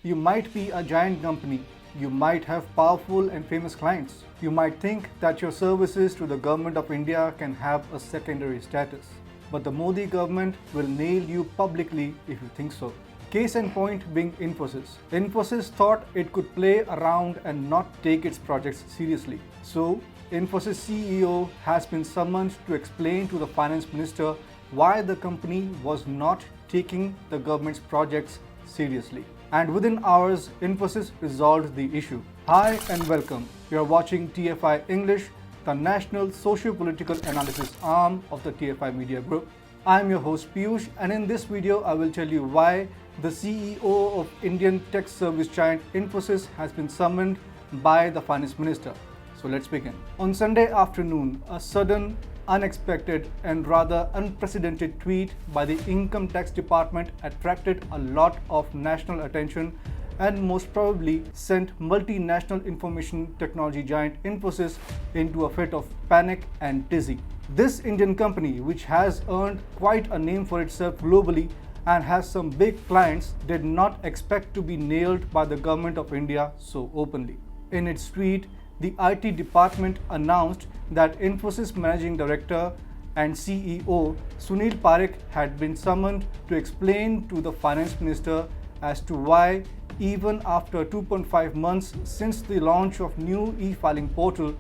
You might be a giant company. You might have powerful and famous clients. You might think that your services to the government of India can have a secondary status. But the Modi government will nail you publicly if you think so. Case in point being Infosys. Infosys thought it could play around and not take its projects seriously. So, Infosys CEO has been summoned to explain to the finance minister why the company was not taking the government's projects seriously. And within hours, Infosys resolved the issue. Hi and welcome. You are watching TFI English, the national socio-political analysis arm of the TFI Media Group. I am your host Piyush, and in this video I will tell you why the CEO of Indian tech service giant Infosys has been summoned by the finance minister. So let's begin. On Sunday afternoon, a sudden, unexpected and rather unprecedented tweet by the Income Tax Department attracted a lot of national attention and most probably sent multinational information technology giant Infosys into a fit of panic and dizzy. This Indian company, which has earned quite a name for itself globally and has some big clients, did not expect to be nailed by the government of India so openly. In its tweet, the IT department announced that Infosys Managing Director and CEO Sunil Parekh had been summoned to explain to the Finance Minister as to why, even after 2.5 months since the launch of new e-filing portal,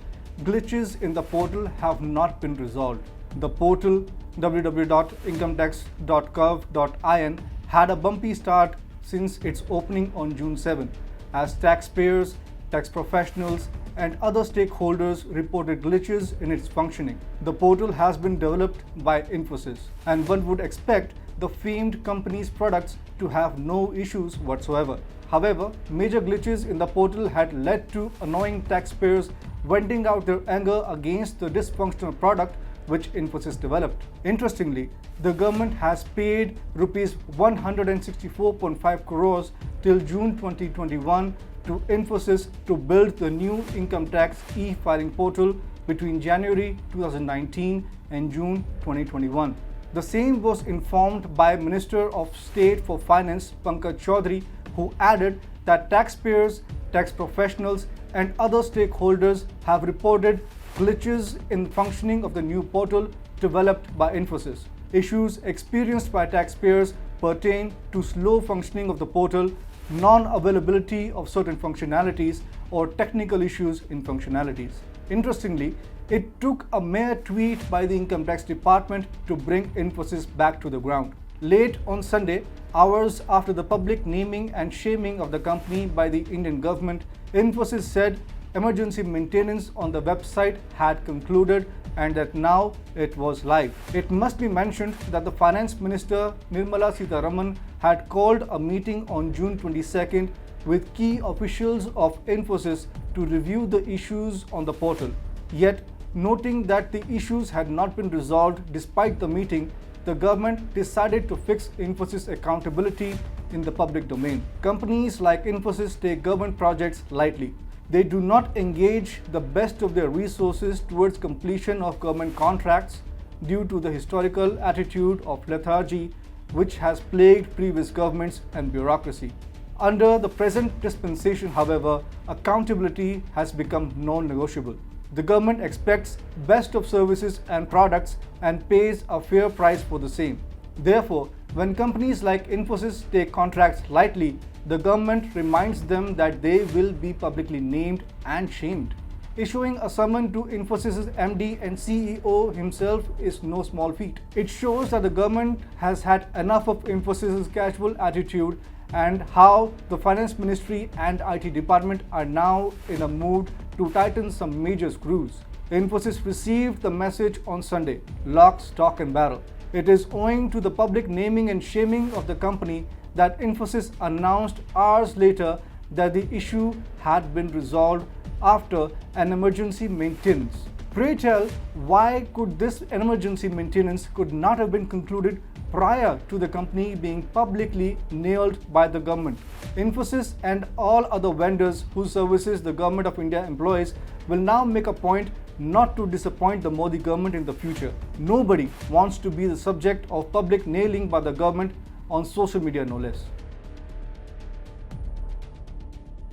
glitches in the portal have not been resolved. The portal www.incometax.gov.in had a bumpy start since its opening on June 7, as taxpayers, tax professionals, and other stakeholders reported glitches in its functioning. The portal has been developed by Infosys, and one would expect the famed company's products to have no issues whatsoever. However, major glitches in the portal had led to annoying taxpayers venting out their anger against the dysfunctional product which Infosys developed. Interestingly, the government has paid rupees 164.5 crores till June 2021 to Infosys to build the new income tax e-filing portal between January 2019 and June 2021. The same was informed by Minister of State for Finance Pankaj Chaudhary, who added that taxpayers, tax professionals, and other stakeholders have reported glitches in functioning of the new portal developed by Infosys. Issues experienced by taxpayers pertain to slow functioning of the portal, non-availability of certain functionalities, or technical issues in functionalities. Interestingly, it took a mere tweet by the Income Tax Department to bring Infosys back to the ground. Late on Sunday, hours after the public naming and shaming of the company by the Indian government, Infosys said emergency maintenance on the website had concluded and that now it was live. It must be mentioned that the Finance Minister Nirmala Sitharaman had called a meeting on June 22nd with key officials of Infosys to review the issues on the portal. Yet, noting that the issues had not been resolved despite the meeting, the government decided to fix Infosys accountability in the public domain. Companies like Infosys take government projects lightly. They do not engage the best of their resources towards completion of government contracts due to the historical attitude of lethargy which has plagued previous governments and bureaucracy. Under the present dispensation, however, accountability has become non-negotiable. The government expects best of services and products and pays a fair price for the same. Therefore, when companies like Infosys take contracts lightly, the government reminds them that they will be publicly named and shamed. Issuing a summon to Infosys' MD and CEO himself is no small feat. It shows that the government has had enough of Infosys' casual attitude and how the Finance Ministry and IT Department are now in a mood to tighten some major screws. Infosys received the message on Sunday, lock, stock and barrel. It is owing to the public naming and shaming of the company that Infosys announced hours later that the issue had been resolved after an emergency maintenance. Pray tell, why could this emergency maintenance could not have been concluded prior to the company being publicly nailed by the government? Infosys and all other vendors whose services the Government of India employs will now make a point not to disappoint the Modi government in the future. Nobody wants to be the subject of public nailing by the government on social media, no less.